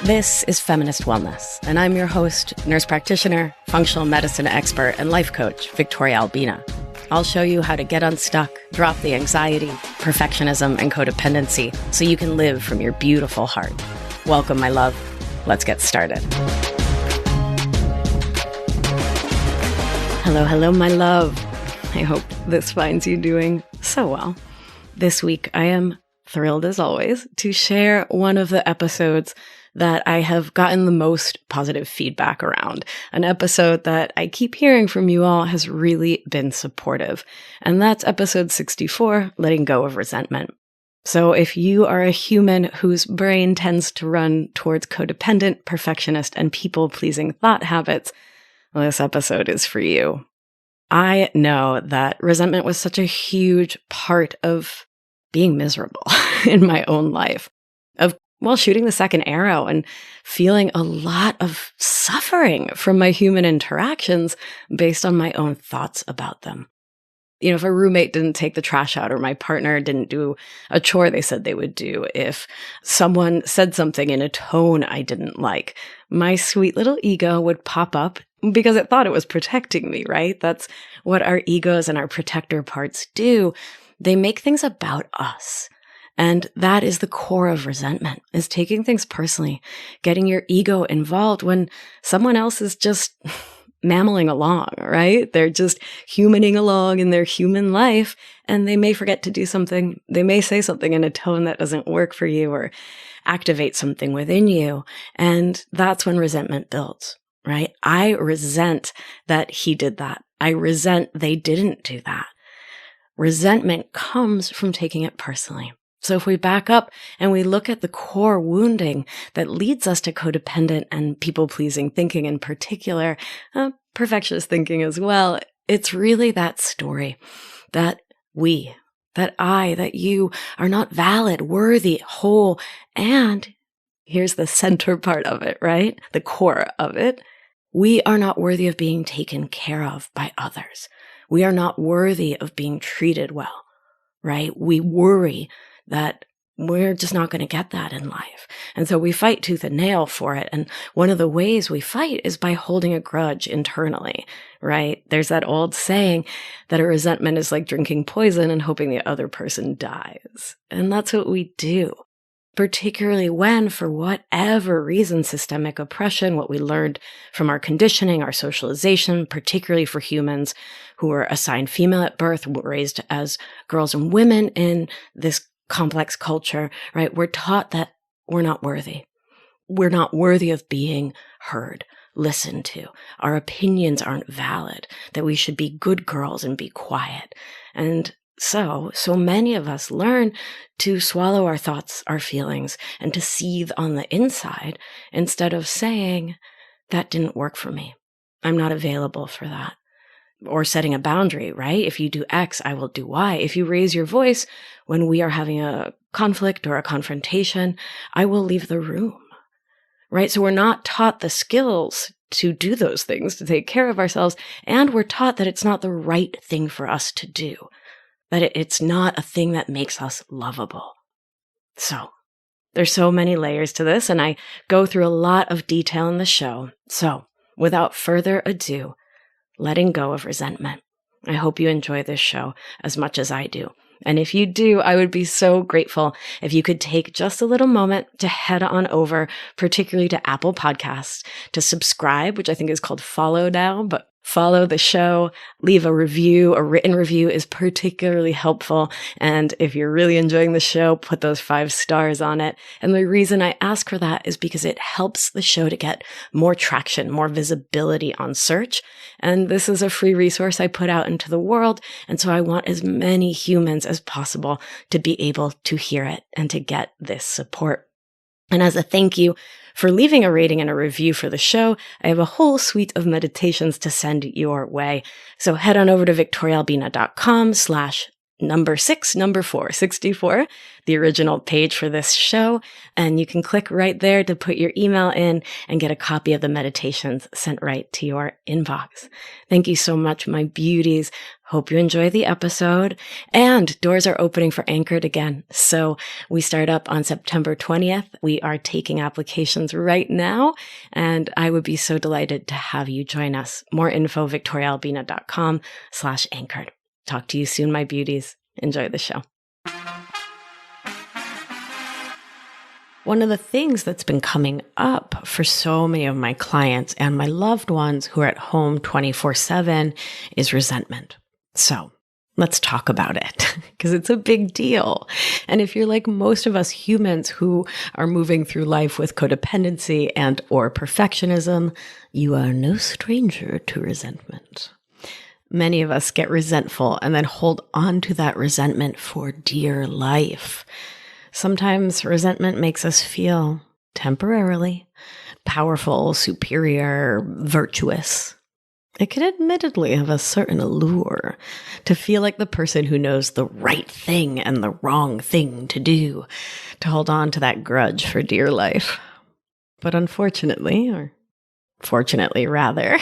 This is Feminist Wellness, and I'm your host, nurse practitioner, functional medicine expert, and life coach, Victoria Albina. I'll show you how to get unstuck, drop the anxiety, perfectionism, and codependency so you can live from your beautiful heart. Welcome, my love. Let's get started. Hello, hello, my love. I hope this finds you doing so well. This week, I am thrilled, as always, to share one of the episodes that I have gotten the most positive feedback around. An episode that I keep hearing from you all has really been supportive. And that's episode 64, Letting Go of Resentment. So if you are a human whose brain tends to run towards codependent, perfectionist, and people-pleasing thought habits, well, this episode is for you. I know that resentment was such a huge part of being miserable in my own life, of shooting the second arrow and feeling a lot of suffering from my human interactions based on my own thoughts about them. You know, if a roommate didn't take the trash out or my partner didn't do a chore they said they would do, if someone said something in a tone I didn't like, my sweet little ego would pop up because it thought it was protecting me, right? That's what our egos and our protector parts do. They make things about us. And that is the core of resentment, is taking things personally, getting your ego involved when someone else is just mammaling along, right? They're just humaning along in their human life, and they may forget to do something. They may say something in a tone that doesn't work for you or activate something within you. And that's when resentment builds, right? I resent that he did that. I resent they didn't do that. Resentment comes from taking it personally. So if we back up and we look at the core wounding that leads us to codependent and people-pleasing thinking in particular, perfectionist thinking as well, it's really that story that we, that I, that you are not valid, worthy, whole, and here's the center part of it, right? The core of it. We are not worthy of being taken care of by others. We are not worthy of being treated well, right? We worry that we're just not going to get that in life. And so we fight tooth and nail for it. And one of the ways we fight is by holding a grudge internally, right? There's that old saying that a resentment is like drinking poison and hoping the other person dies. And that's what we do, particularly when, for whatever reason, systemic oppression, what we learned from our conditioning, our socialization, particularly for humans who were assigned female at birth, were raised as girls and women in this complex culture, right? We're taught that we're not worthy. We're not worthy of being heard, listened to. Our opinions aren't valid, that we should be good girls and be quiet. And so many of us learn to swallow our thoughts, our feelings, and to seethe on the inside instead of saying, that didn't work for me. I'm not available for that. Or setting a boundary, right? If you do X, I will do Y. If you raise your voice when we are having a conflict or a confrontation, I will leave the room, right? So we're not taught the skills to do those things, to take care of ourselves, and we're taught that it's not the right thing for us to do, that it's not a thing that makes us lovable. So there's so many layers to this, and I go through a lot of detail in the show. So without further ado, letting go of resentment. I hope you enjoy this show as much as I do. And if you do, I would be so grateful if you could take just a little moment to head on over, particularly to Apple Podcasts, to subscribe, which I think is called follow now, but follow the show, leave a review. A written review is particularly helpful. And if you're really enjoying the show, put those 5 stars on it. And the reason I ask for that is because it helps the show to get more traction, more visibility on search. And this is a free resource I put out into the world. And so I want as many humans as possible to be able to hear it and to get this support. And as a thank you for leaving a rating and a review for the show, I have a whole suite of meditations to send your way. So head on over to victoriaalbina.com/64, the original page for this show, and you can click right there to put your email in and get a copy of the meditations sent right to your inbox. Thank you so much, my beauties. Hope you enjoy the episode. And doors are opening for Anchored again. So we start up on September 20th. We are taking applications right now. And I would be so delighted to have you join us. More info, victoriaalbina.com/anchored. Talk to you soon, my beauties. Enjoy the show. One of the things that's been coming up for so many of my clients and my loved ones who are at home 24/7 is resentment. So let's talk about it because it's a big deal. And if you're like most of us humans who are moving through life with codependency and or perfectionism, you are no stranger to resentment. Many of us get resentful and then hold on to that resentment for dear life. Sometimes resentment makes us feel temporarily powerful, superior, virtuous. It can admittedly have a certain allure to feel like the person who knows the right thing and the wrong thing to do, to hold on to that grudge for dear life. But unfortunately, or fortunately rather,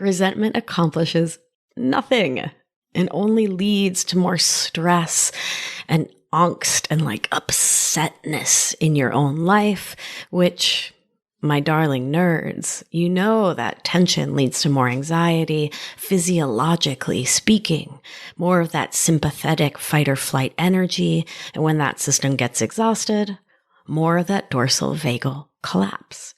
resentment accomplishes nothing and only leads to more stress and angst and upsetness in your own life, which, my darling nerds, you know that tension leads to more anxiety, physiologically speaking, more of that sympathetic fight or flight energy. And when that system gets exhausted, more of that dorsal vagal collapse.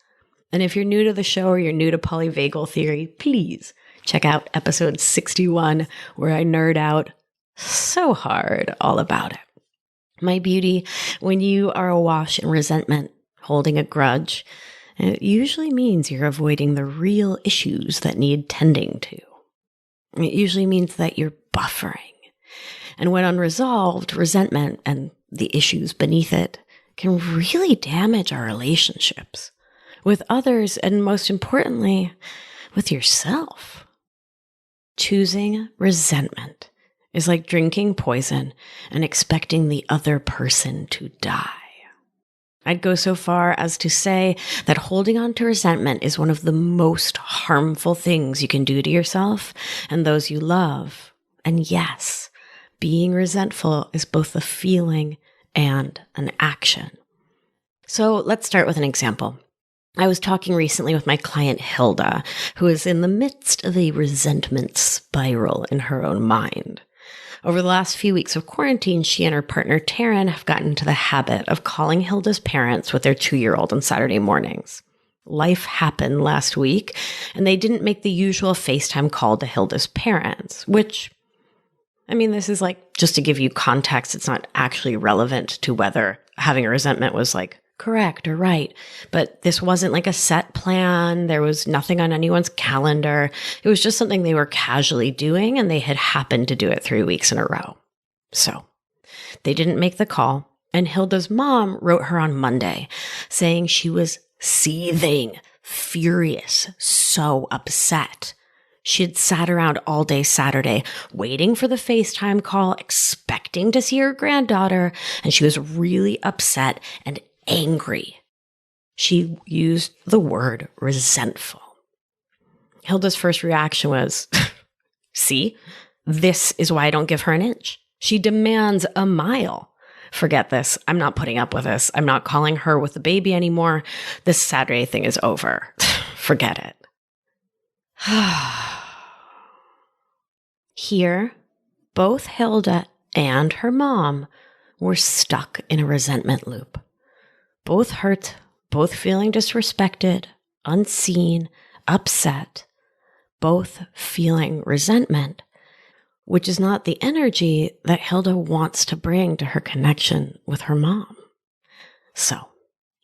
And if you're new to the show or you're new to polyvagal theory, please check out episode 61, where I nerd out so hard all about it. My beauty, when you are awash in resentment, holding a grudge, it usually means you're avoiding the real issues that need tending to. It usually means that you're buffering. And when unresolved, resentment and the issues beneath it can really damage our relationships with others and, most importantly, with yourself. Choosing resentment is like drinking poison and expecting the other person to die. I'd go so far as to say that holding on to resentment is one of the most harmful things you can do to yourself and those you love. And yes, being resentful is both a feeling and an action. So let's start with an example. I was talking recently with my client Hilda, who is in the midst of a resentment spiral in her own mind. Over the last few weeks of quarantine, she and her partner, Taryn, have gotten into the habit of calling Hilda's parents with their 2-year-old on Saturday mornings. Life happened last week, and they didn't make the usual FaceTime call to Hilda's parents, which, this is just to give you context, it's not actually relevant to whether having a resentment was correct or right. But this wasn't a set plan. There was nothing on anyone's calendar. It was just something they were casually doing, and they had happened to do it 3 weeks in a row. So they didn't make the call, and Hilda's mom wrote her on Monday saying she was seething, furious, so upset. She had sat around all day Saturday waiting for the FaceTime call, expecting to see her granddaughter, and she was really upset and angry. She used the word resentful. Hilda's first reaction was, see, this is why I don't give her an inch. She demands a mile. Forget this. I'm not putting up with this. I'm not calling her with the baby anymore. This Saturday thing is over. Forget it. Here, both Hilda and her mom were stuck in a resentment loop. Both hurt, both feeling disrespected, unseen, upset, both feeling resentment, which is not the energy that Hilda wants to bring to her connection with her mom. So,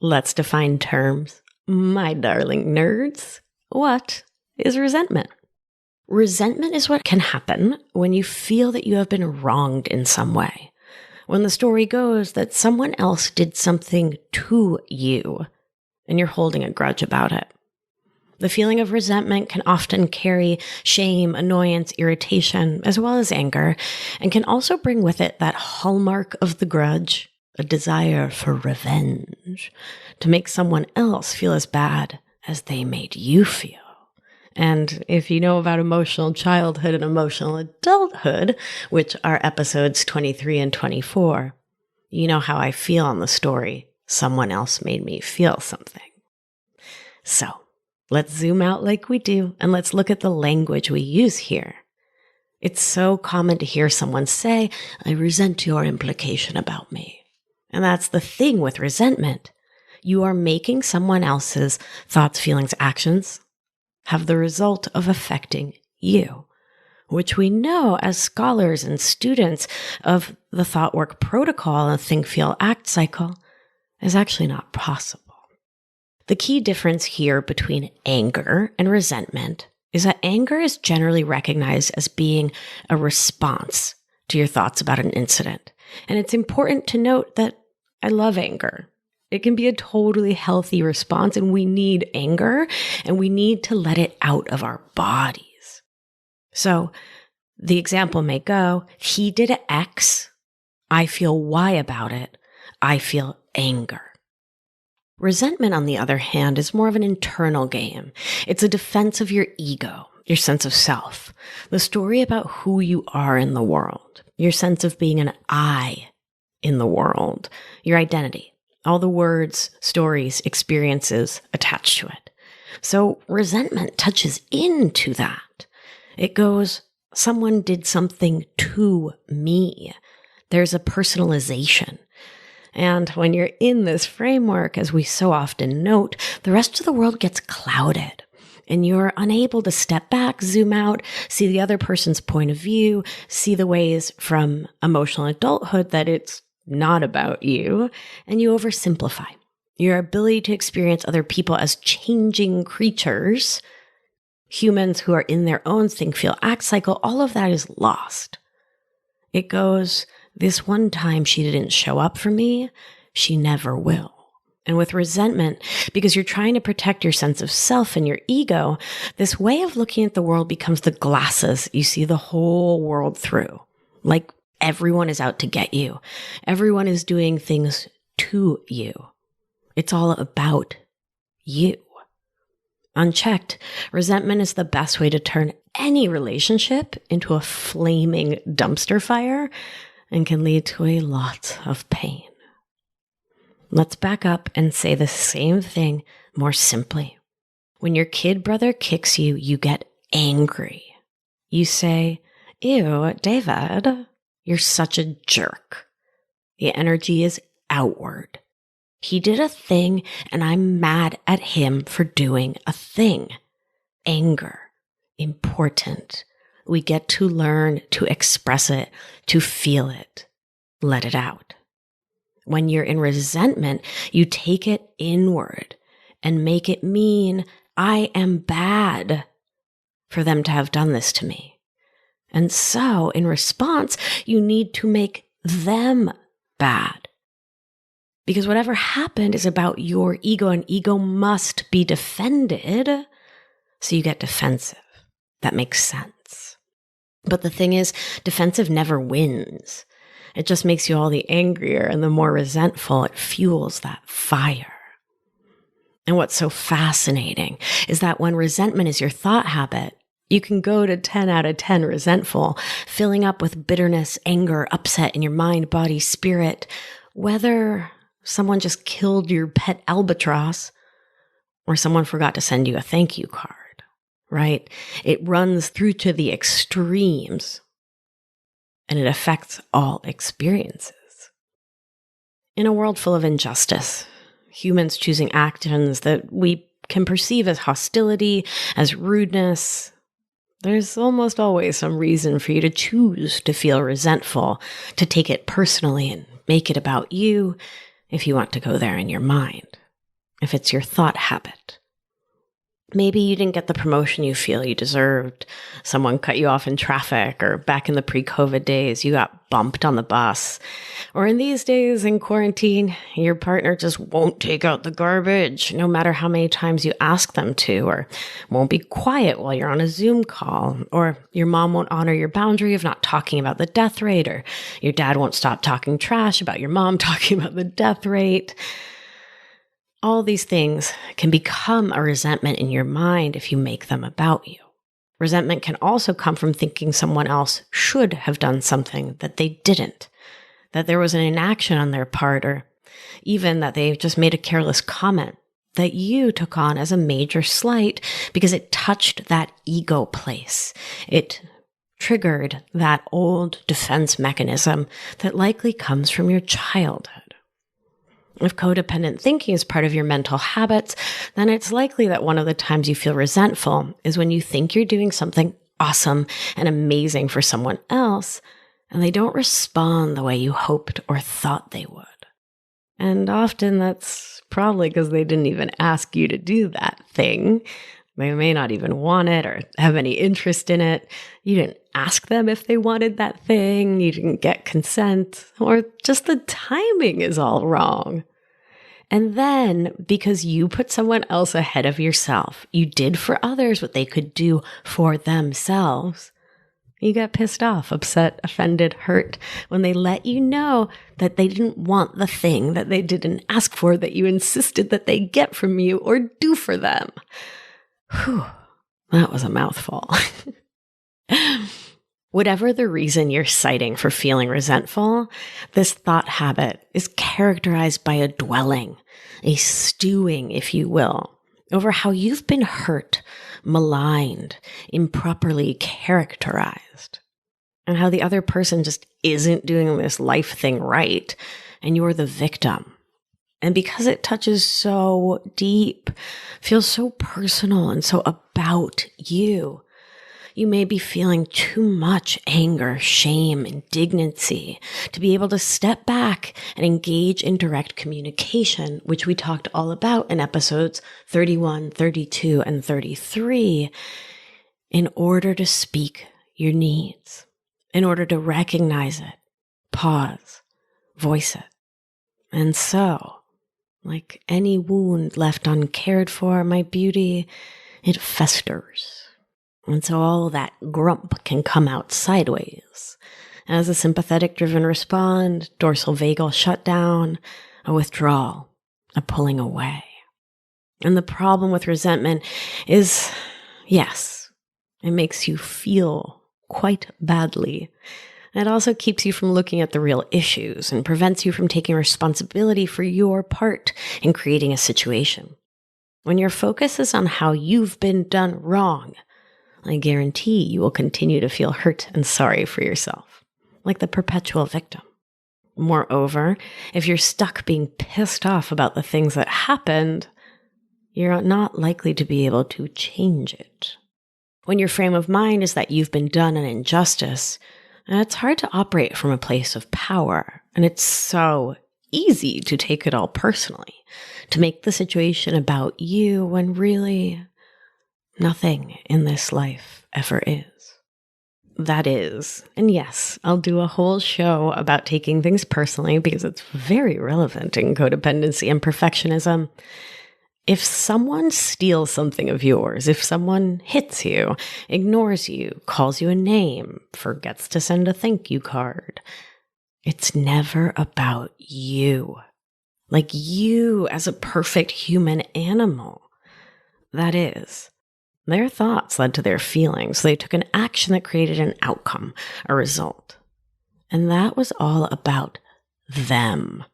let's define terms. My darling nerds, what is resentment? Resentment is what can happen when you feel that you have been wronged in some way. When the story goes that someone else did something to you and you're holding a grudge about it. The feeling of resentment can often carry shame, annoyance, irritation, as well as anger, and can also bring with it that hallmark of the grudge, a desire for revenge, to make someone else feel as bad as they made you feel. And if you know about emotional childhood and emotional adulthood, which are episodes 23 and 24, you know how I feel on the story, someone else made me feel something. So let's zoom out like we do, and let's look at the language we use here. It's so common to hear someone say, I resent your implication about me. And that's the thing with resentment. You are making someone else's thoughts, feelings, actions have the result of affecting you, which we know as scholars and students of the thought work protocol and think, feel, act cycle is actually not possible. The key difference here between anger and resentment is that anger is generally recognized as being a response to your thoughts about an incident. And it's important to note that I love anger. It can be a totally healthy response, and we need anger, and we need to let it out of our bodies. So the example may go, he did X, I feel Y about it, I feel anger. Resentment, on the other hand, is more of an internal game. It's a defense of your ego, your sense of self, the story about who you are in the world, your sense of being an I in the world, your identity. All the words, stories, experiences attached to it. So resentment touches into that. It goes, someone did something to me. There's a personalization. And when you're in this framework, as we so often note, the rest of the world gets clouded. And you're unable to step back, zoom out, see the other person's point of view, see the ways from emotional adulthood that it's not about you, and you oversimplify. Your ability to experience other people as changing creatures, humans who are in their own think, feel, act cycle, all of that is lost. It goes, this one time she didn't show up for me, she never will. And with resentment, because you're trying to protect your sense of self and your ego, this way of looking at the world becomes the glasses you see the whole world through. Like, everyone is out to get you. Everyone is doing things to you. It's all about you. Unchecked, resentment is the best way to turn any relationship into a flaming dumpster fire and can lead to a lot of pain. Let's back up and say the same thing more simply. When your kid brother kicks you, you get angry. You say, ew, David, you're such a jerk. The energy is outward. He did a thing, and I'm mad at him for doing a thing. Anger, important. We get to learn to express it, to feel it, let it out. When you're in resentment, you take it inward and make it mean, I am bad for them to have done this to me. And so, in response, you need to make them bad. Because whatever happened is about your ego, and ego must be defended. So you get defensive. That makes sense. But the thing is, defensive never wins. It just makes you all the angrier, and the more resentful, it fuels that fire. And what's so fascinating is that when resentment is your thought habit, you can go to 10 out of 10 resentful, filling up with bitterness, anger, upset in your mind, body, spirit, whether someone just killed your pet albatross or someone forgot to send you a thank you card, right? It runs through to the extremes, and it affects all experiences. In a world full of injustice, humans choosing actions that we can perceive as hostility, as rudeness, there's almost always some reason for you to choose to feel resentful, to take it personally and make it about you if you want to go there in your mind, if it's your thought habit. Maybe you didn't get the promotion you feel you deserved. Someone cut you off in traffic, or back in the pre-COVID days, you got bumped on the bus. Or in these days in quarantine, your partner just won't take out the garbage, no matter how many times you ask them to, or won't be quiet while you're on a Zoom call, or your mom won't honor your boundary of not talking about the death rate, or your dad won't stop talking trash about your mom talking about the death rate. All these things can become a resentment in your mind if you make them about you. Resentment can also come from thinking someone else should have done something that they didn't, that there was an inaction on their part, or even that they just made a careless comment that you took on as a major slight because it touched that ego place. It triggered that old defense mechanism that likely comes from your childhood. If codependent thinking is part of your mental habits, then it's likely that one of the times you feel resentful is when you think you're doing something awesome and amazing for someone else, and they don't respond the way you hoped or thought they would. And often that's probably because they didn't even ask you to do that thing. They may not even want it or have any interest in it. You didn't ask them if they wanted that thing. You didn't get consent, or just the timing is all wrong. And then, because you put someone else ahead of yourself, you did for others what they could do for themselves. You got pissed off, upset, offended, hurt when they let you know that they didn't want the thing that they didn't ask for, that you insisted that they get from you or do for them. Whew, that was a mouthful. Whatever the reason you're citing for feeling resentful, this thought habit is characterized by a dwelling, a stewing, if you will, over how you've been hurt, maligned, improperly characterized, and how the other person just isn't doing this life thing right, and you're the victim. And because it touches so deep, feels so personal and so about you, you may be feeling too much anger, shame, indignancy to be able to step back and engage in direct communication, which we talked all about in episodes 31, 32, and 33, in order to speak your needs, in order to recognize it, pause, voice it. And so, like any wound left uncared for, my beauty, it festers. And so all that grump can come out sideways as a sympathetic-driven respond, dorsal vagal shutdown, a withdrawal, a pulling away. And the problem with resentment is, yes, it makes you feel quite badly. It also keeps you from looking at the real issues and prevents you from taking responsibility for your part in creating a situation. When your focus is on how you've been done wrong, I guarantee you will continue to feel hurt and sorry for yourself, like the perpetual victim. Moreover, if you're stuck being pissed off about the things that happened, you're not likely to be able to change it. When your frame of mind is that you've been done an injustice, it's hard to operate from a place of power, and it's so easy to take it all personally, to make the situation about you when really nothing in this life ever is. That is, and yes, I'll do a whole show about taking things personally because it's very relevant in codependency and perfectionism. If someone steals something of yours, if someone hits you, ignores you, calls you a name, forgets to send a thank you card, it's never about you. Like you as a perfect human animal. That is, their thoughts led to their feelings. They took an action that created an outcome, a result. And that was all about them.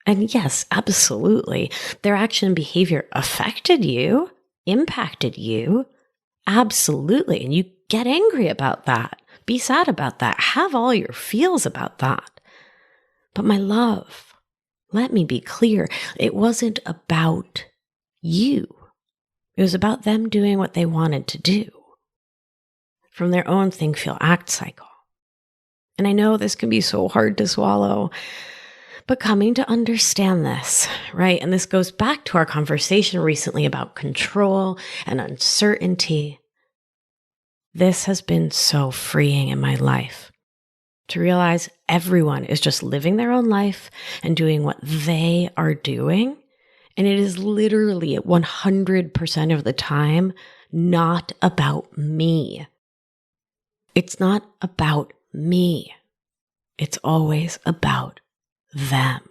And yes, absolutely, their action and behavior affected you, impacted you. Absolutely. And you get angry about that. Be sad about that. Have all your feels about that. But my love, let me be clear. It wasn't about you. It was about them doing what they wanted to do from their own think, feel, act cycle. And I know this can be so hard to swallow, but coming to understand this, right? And this goes back to our conversation recently about control and uncertainty. This has been so freeing in my life to realize everyone is just living their own life and doing what they are doing. And it is literally 100% of the time not about me. It's not about me. It's always about them.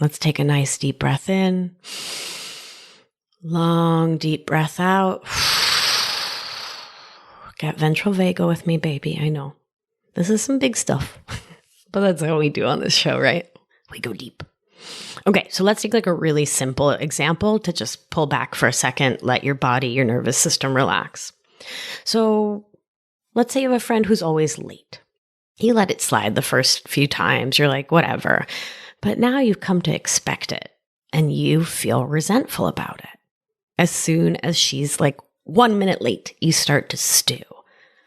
Let's take a nice deep breath in. Long, deep breath out. Get ventral vagal with me, baby. I know. This is some big stuff, but that's how we do on this show, right? We go deep. Okay, so let's take like a really simple example to just pull back for a second, let your body, your nervous system relax. So let's say you have a friend who's always late. You let it slide the first few times. You're like, whatever. But now you've come to expect it and you feel resentful about it. As soon as she's like 1 minute late, you start to stew.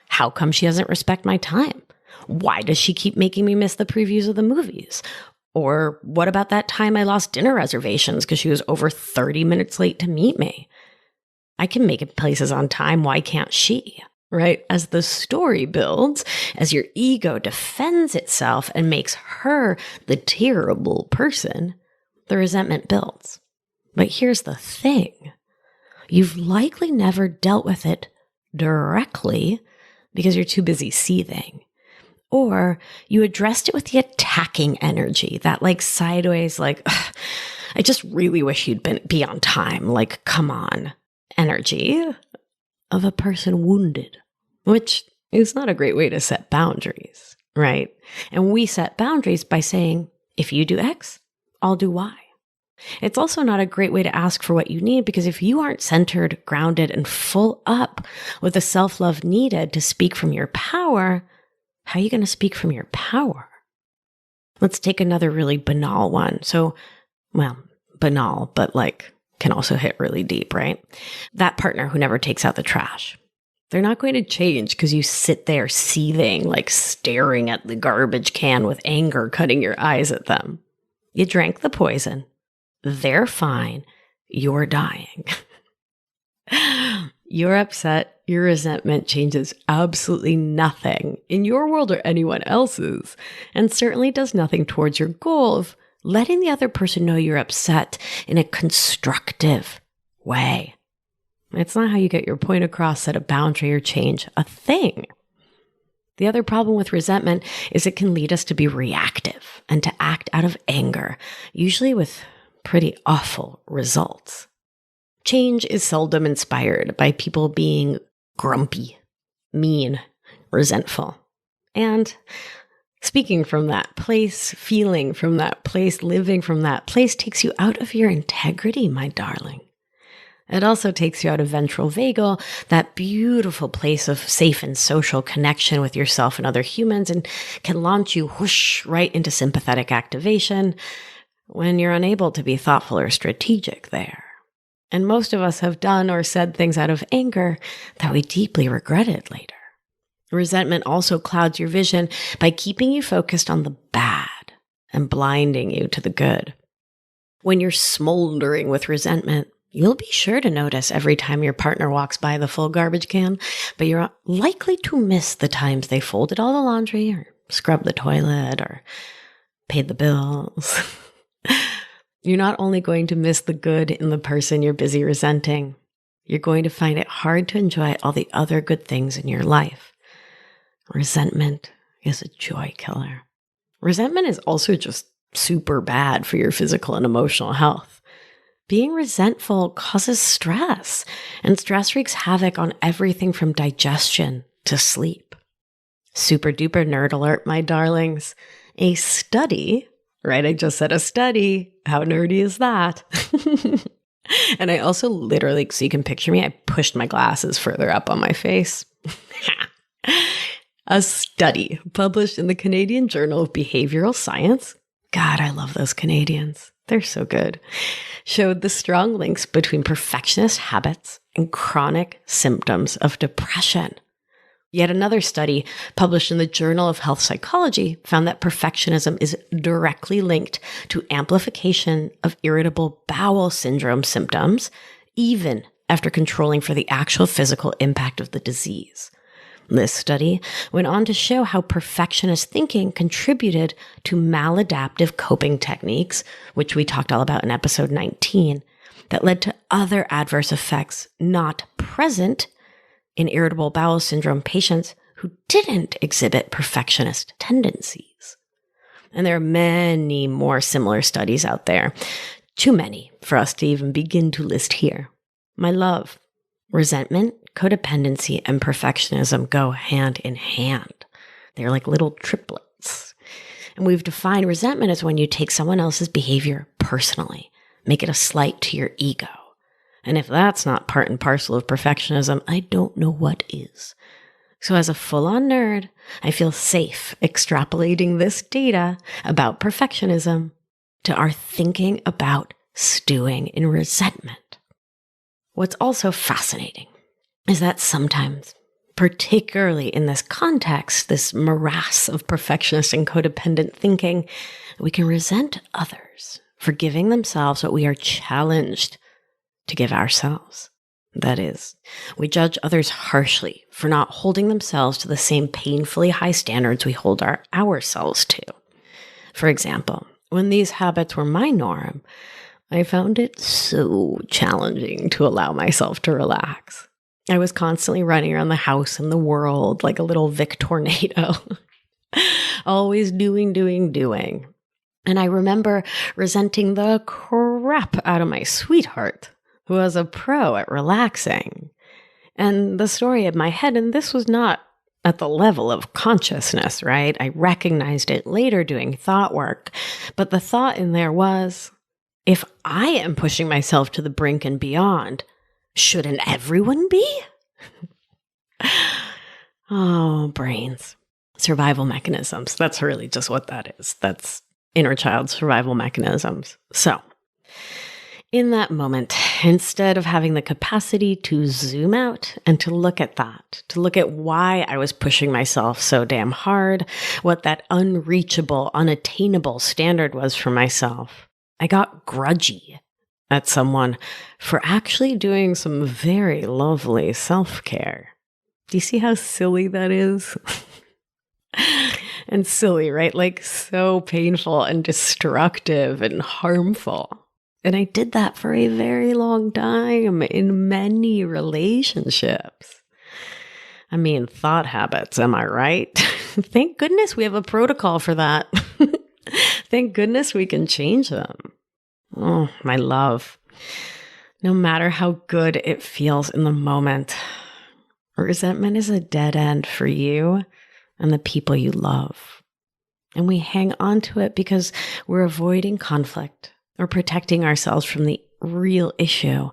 How come she doesn't respect my time? Why does she keep making me miss the previews of the movies? Or what about that time I lost dinner reservations because she was over 30 minutes late to meet me? I can make it places on time. Why can't she? Right? As the story builds, as your ego defends itself and makes her the terrible person, the resentment builds. But here's the thing. You've likely never dealt with it directly because you're too busy seething. Or you addressed it with the attacking energy, that like sideways, like, I just really wish you'd be on time. Like, come on, energy of a person wounded, which is not a great way to set boundaries, right? And we set boundaries by saying, if you do X, I'll do Y. It's also not a great way to ask for what you need, because if you aren't centered, grounded, and full up with the self-love needed to speak from your power, how are you going to speak from your power? Let's take another really banal one. So, well, banal, but like can also hit really deep, right? That partner who never takes out the trash. They're not going to change because you sit there seething, like staring at the garbage can with anger cutting your eyes at them. You drank the poison. They're fine. You're dying. You're upset. Your resentment changes absolutely nothing in your world or anyone else's, and certainly does nothing towards your goal of letting the other person know you're upset in a constructive way. It's not how you get your point across, set a boundary, or change a thing. The other problem with resentment is it can lead us to be reactive and to act out of anger, usually with pretty awful results. Change is seldom inspired by people being grumpy, mean, resentful. And speaking from that place, feeling from that place, living from that place takes you out of your integrity, my darling. It also takes you out of ventral vagal, that beautiful place of safe and social connection with yourself and other humans, and can launch you whoosh right into sympathetic activation when you're unable to be thoughtful or strategic there. And most of us have done or said things out of anger that we deeply regretted later. Resentment also clouds your vision by keeping you focused on the bad and blinding you to the good. When you're smoldering with resentment, you'll be sure to notice every time your partner walks by the full garbage can, but you're likely to miss the times they folded all the laundry or scrubbed the toilet or paid the bills. You're not only going to miss the good in the person you're busy resenting, you're going to find it hard to enjoy all the other good things in your life. Resentment is a joy killer. Resentment is also just super bad for your physical and emotional health. Being resentful causes stress, and stress wreaks havoc on everything from digestion to sleep. Super duper nerd alert, my darlings. A study, right? I just said a study. How nerdy is that? And I also literally, so you can picture me, I pushed my glasses further up on my face. A study published in the Canadian Journal of Behavioral Science, God, I love those Canadians. They're so good, showed the strong links between perfectionist habits and chronic symptoms of depression. Yet another study published in the Journal of Health Psychology found that perfectionism is directly linked to amplification of irritable bowel syndrome symptoms, even after controlling for the actual physical impact of the disease. This study went on to show how perfectionist thinking contributed to maladaptive coping techniques, which we talked all about in episode 19, that led to other adverse effects not present in irritable bowel syndrome patients who didn't exhibit perfectionist tendencies. And there are many more similar studies out there. Too many for us to even begin to list here. My love, resentment, codependency, and perfectionism go hand in hand. They're like little triplets. And we've defined resentment as when you take someone else's behavior personally, make it a slight to your ego. And if that's not part and parcel of perfectionism, I don't know what is. So as a full-on nerd, I feel safe extrapolating this data about perfectionism to our thinking about stewing in resentment. What's also fascinating is that sometimes, particularly in this context, this morass of perfectionist and codependent thinking, we can resent others for giving themselves what we are challenged to give ourselves. That is, we judge others harshly for not holding themselves to the same painfully high standards we hold ourselves to. For example, when these habits were my norm, I found it so challenging to allow myself to relax. I was constantly running around the house and the world like a little Vic tornado, always doing. And I remember resenting the crap out of my sweetheart, who was a pro at relaxing. And the story in my head, and this was not at the level of consciousness, right? I recognized it later doing thought work. But the thought in there was, if I am pushing myself to the brink and beyond, shouldn't everyone be? Oh, brains. Survival mechanisms. That's really just what that is. That's inner child survival mechanisms. So, in that moment, instead of having the capacity to zoom out and to look at that, to look at why I was pushing myself so damn hard, what that unreachable, unattainable standard was for myself, I got grudgy at someone for actually doing some very lovely self-care. Do you see how silly that is? And silly, right? Like so painful and destructive and harmful. And I did that for a very long time in many relationships. I mean, thought habits, am I right? Thank goodness we have a protocol for that. Thank goodness we can change them. Oh, my love. No matter how good it feels in the moment, resentment is a dead end for you and the people you love. And we hang on to it because we're avoiding conflict or protecting ourselves from the real issue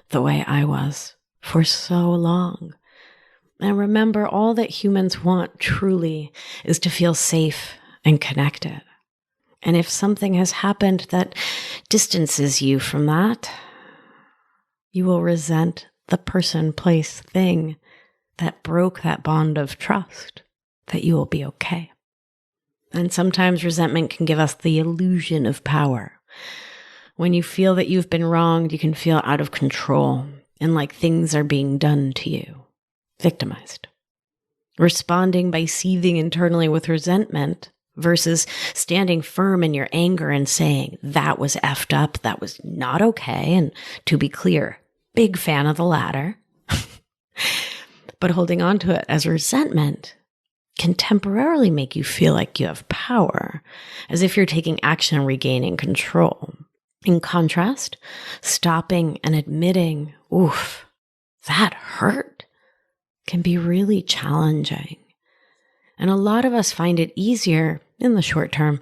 the way I was for so long. And remember, all that humans want truly is to feel safe and connected. And if something has happened that distances you from that, you will resent the person, place, thing that broke that bond of trust, that you will be okay. And sometimes resentment can give us the illusion of power. When you feel that you've been wronged, you can feel out of control and like things are being done to you, victimized. Responding by seething internally with resentment versus standing firm in your anger and saying, that was effed up, that was not okay. And to be clear, big fan of the latter. But holding on to it as resentment can temporarily make you feel like you have power, as if you're taking action and regaining control. In contrast, stopping and admitting, oof, that hurt, can be really challenging. And a lot of us find it easier in the short term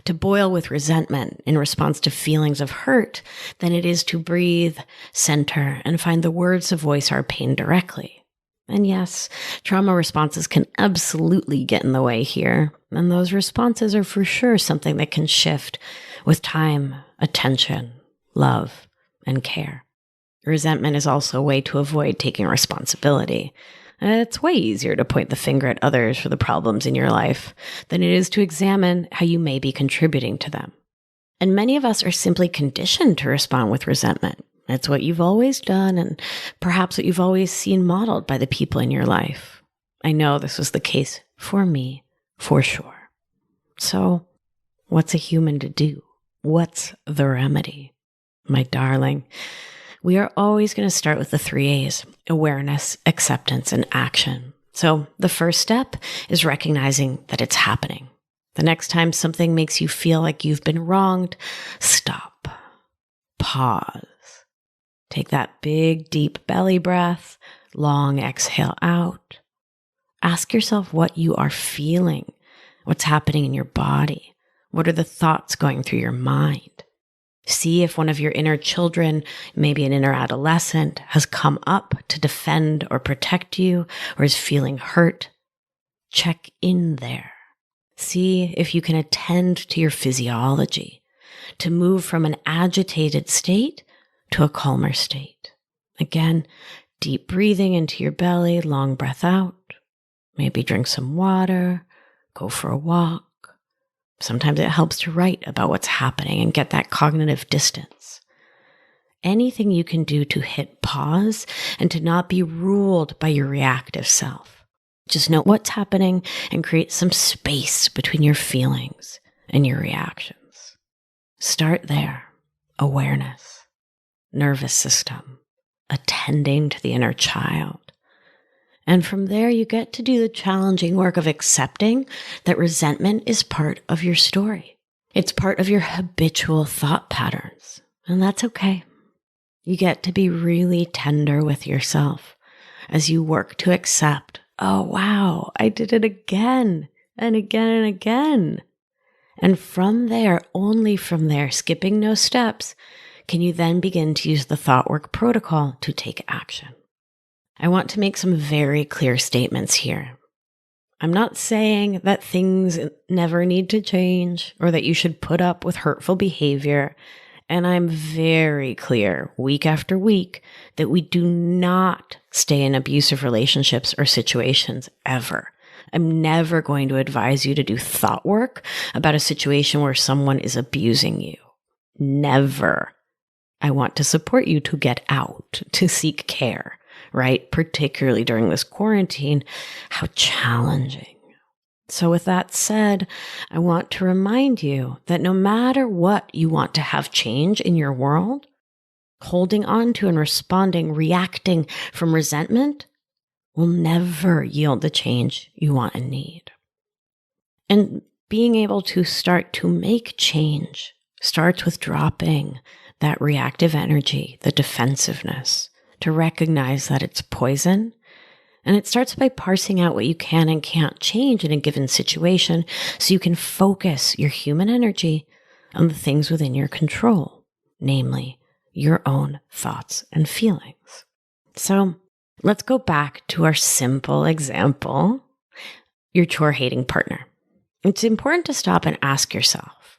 to boil with resentment in response to feelings of hurt than it is to breathe, center, and find the words to voice our pain directly. And yes, trauma responses can absolutely get in the way here. And those responses are for sure something that can shift with time, attention, love, and care. Resentment is also a way to avoid taking responsibility. It's way easier to point the finger at others for the problems in your life than it is to examine how you may be contributing to them. And many of us are simply conditioned to respond with resentment. It's what you've always done and perhaps what you've always seen modeled by the people in your life. I know this was the case for me, for sure. So, what's a human to do? What's the remedy? My darling, we are always going to start with the 3 A's: awareness, acceptance, and action. So the first step is recognizing that it's happening. The next time something makes you feel like you've been wronged, stop, pause, take that big, deep belly breath, long exhale out. Ask yourself what you are feeling, what's happening in your body, what are the thoughts going through your mind. See if one of your inner children, maybe an inner adolescent, has come up to defend or protect you or is feeling hurt. Check in there. See if you can attend to your physiology, to move from an agitated state to a calmer state. Again, deep breathing into your belly, long breath out. Maybe drink some water, go for a walk. Sometimes it helps to write about what's happening and get that cognitive distance. Anything you can do to hit pause and to not be ruled by your reactive self. Just note what's happening and create some space between your feelings and your reactions. Start there. Awareness, nervous system, attending to the inner child. And from there, you get to do the challenging work of accepting that resentment is part of your story. It's part of your habitual thought patterns, and that's okay. You get to be really tender with yourself as you work to accept, oh, wow, I did it again and again and again. And from there, only from there, skipping no steps, can you then begin to use the thought work protocol to take action. I want to make some very clear statements here. I'm not saying that things never need to change or that you should put up with hurtful behavior. And I'm very clear week after week that we do not stay in abusive relationships or situations ever. I'm never going to advise you to do thought work about a situation where someone is abusing you. Never. I want to support you to get out, to seek care, right? Particularly during this quarantine, how challenging. So with that said, I want to remind you that no matter what you want to have change in your world, holding on to and responding, reacting from resentment will never yield the change you want and need. And being able to start to make change starts with dropping that reactive energy, the defensiveness, to recognize that it's poison. And it starts by parsing out what you can and can't change in a given situation so you can focus your human energy on the things within your control, namely your own thoughts and feelings. So let's go back to our simple example, your chore-hating partner. It's important to stop and ask yourself,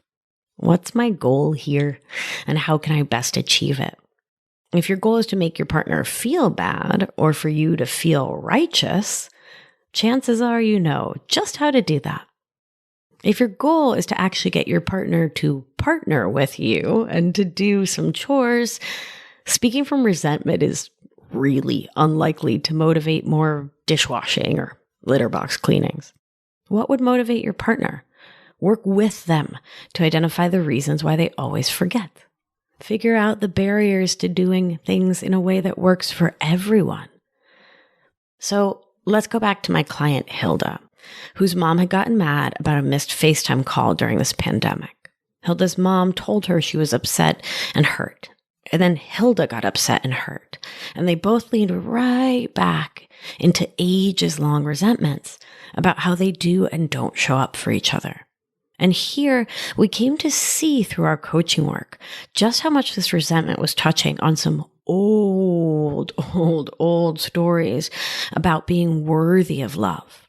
what's my goal here and how can I best achieve it? If your goal is to make your partner feel bad or for you to feel righteous, chances are you know just how to do that. If your goal is to actually get your partner to partner with you and to do some chores, speaking from resentment is really unlikely to motivate more dishwashing or litter box cleanings. What would motivate your partner? Work with them to identify the reasons why they always forget. Figure out the barriers to doing things in a way that works for everyone. So let's go back to my client, Hilda, whose mom had gotten mad about a missed FaceTime call during this pandemic. Hilda's mom told her she was upset and hurt. And then Hilda got upset and hurt. And they both leaned right back into ages-long resentments about how they do and don't show up for each other. And here we came to see through our coaching work just how much this resentment was touching on some old stories about being worthy of love.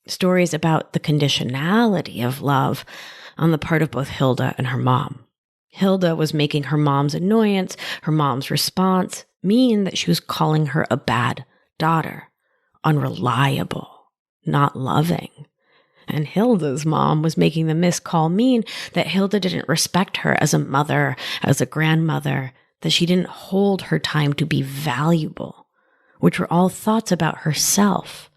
Stories about the conditionality of love on the part of both Hilda and her mom. Hilda was making her mom's annoyance, her mom's response, mean that she was calling her a bad daughter, unreliable, not loving. And Hilda's mom was making the missed call mean that Hilda didn't respect her as a mother, as a grandmother, that she didn't hold her time to be valuable, which were all thoughts about herself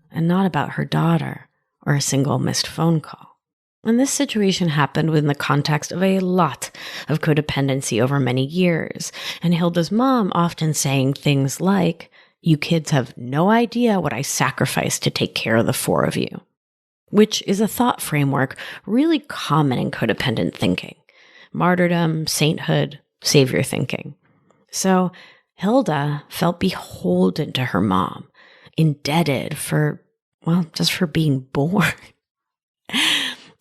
and not about her daughter or a single missed phone call. And this situation happened within the context of a lot of codependency over many years, and Hilda's mom often saying things like, "You kids have no idea what I sacrificed to take care of the four of you." which is a thought framework really common in codependent thinking. Martyrdom, sainthood, savior thinking. So Hilda felt beholden to her mom, indebted just for being born.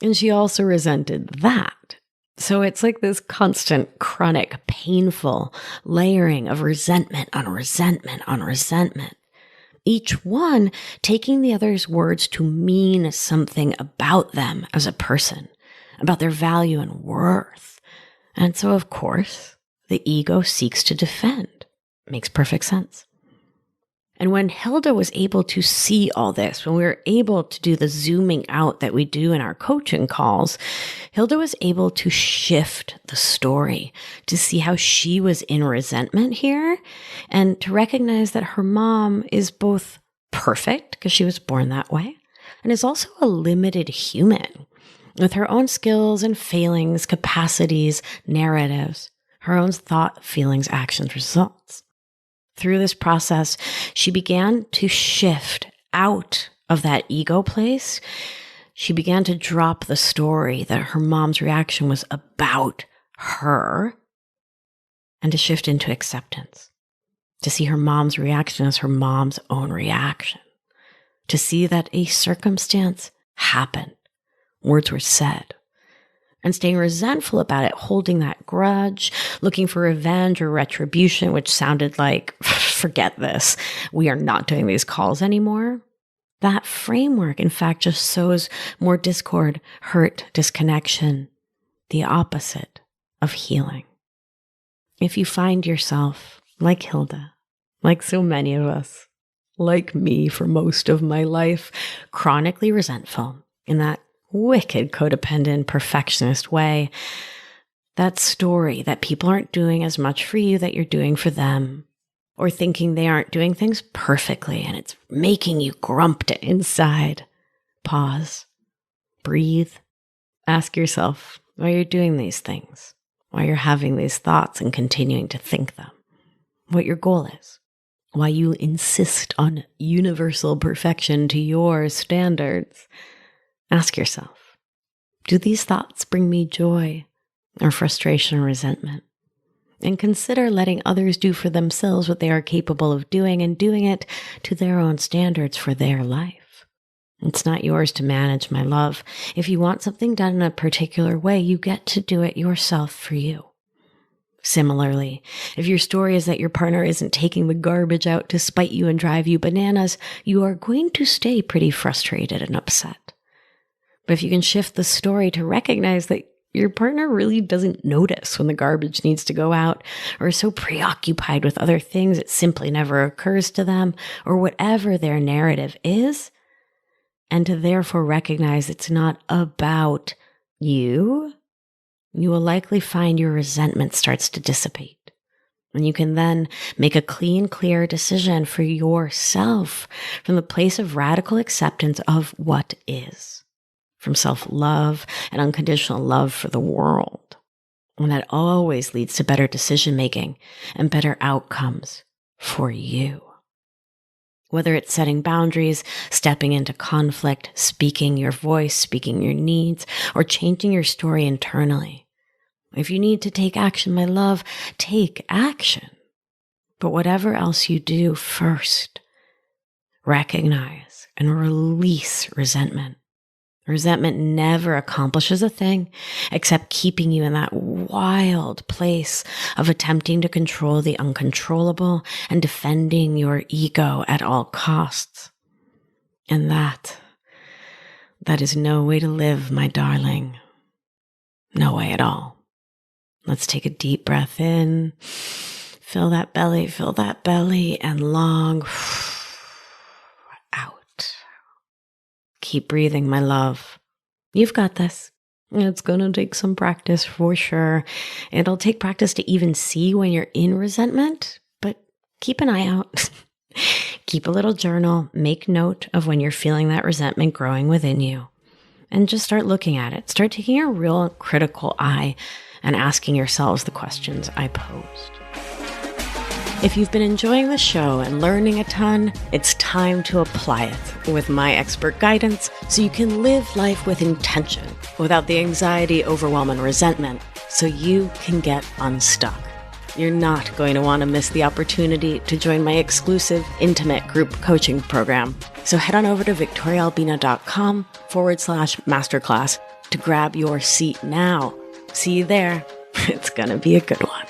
And she also resented that. So it's like this constant, chronic, painful layering of resentment on resentment on resentment. Each one taking the other's words to mean something about them as a person, about their value and worth. And so, of course, the ego seeks to defend. Makes perfect sense. And when Hilda was able to see all this, when we were able to do the zooming out that we do in our coaching calls, Hilda was able to shift the story to see how she was in resentment here and to recognize that her mom is both perfect because she was born that way and is also a limited human with her own skills and failings, capacities, narratives, her own thought, feelings, actions, results. Through this process, she began to shift out of that ego place. She began to drop the story that her mom's reaction was about her and to shift into acceptance, to see her mom's reaction as her mom's own reaction, to see that a circumstance happened, words were said, and staying resentful about it, holding that grudge, looking for revenge or retribution, which sounded like, forget this, we are not doing these calls anymore. That framework, in fact, just sows more discord, hurt, disconnection, the opposite of healing. If you find yourself, like Hilda, like so many of us, like me for most of my life, chronically resentful in that wicked codependent perfectionist way, that story that people aren't doing as much for you that you're doing for them, or thinking they aren't doing things perfectly and it's making you grumped inside. Pause, breathe, ask yourself why you're doing these things, why you're having these thoughts and continuing to think them, what your goal is, why you insist on universal perfection to your standards. Ask yourself, do these thoughts bring me joy or frustration or resentment? And consider letting others do for themselves what they are capable of doing and doing it to their own standards for their life. It's not yours to manage, my love. If you want something done in a particular way, you get to do it yourself for you. Similarly, if your story is that your partner isn't taking the garbage out to spite you and drive you bananas, you are going to stay pretty frustrated and upset. But if you can shift the story to recognize that your partner really doesn't notice when the garbage needs to go out or is so preoccupied with other things it simply never occurs to them, or whatever their narrative is, and to therefore recognize it's not about you, you will likely find your resentment starts to dissipate. And you can then make a clean, clear decision for yourself from the place of radical acceptance of what is, from self-love and unconditional love for the world. And that always leads to better decision-making and better outcomes for you. Whether it's setting boundaries, stepping into conflict, speaking your voice, speaking your needs, or changing your story internally. If you need to take action, my love, take action. But whatever else you do, first, recognize and release resentment. Resentment never accomplishes a thing except keeping you in that wild place of attempting to control the uncontrollable and defending your ego at all costs. And that is no way to live, my darling. No way at all. Let's take a deep breath in, fill that belly, and long out. Keep breathing, my love. You've got this. It's going to take some practice for sure. It'll take practice to even see when you're in resentment, but keep an eye out. Keep a little journal. Make note of when you're feeling that resentment growing within you. And just start looking at it. Start taking a real critical eye and asking yourselves the questions I posed. If you've been enjoying the show and learning a ton, it's time to apply it with my expert guidance so you can live life with intention without the anxiety, overwhelm, and resentment so you can get unstuck. You're not going to want to miss the opportunity to join my exclusive, intimate group coaching program. So head on over to victoriaalbina.com/masterclass to grab your seat now. See you there. It's going to be a good one.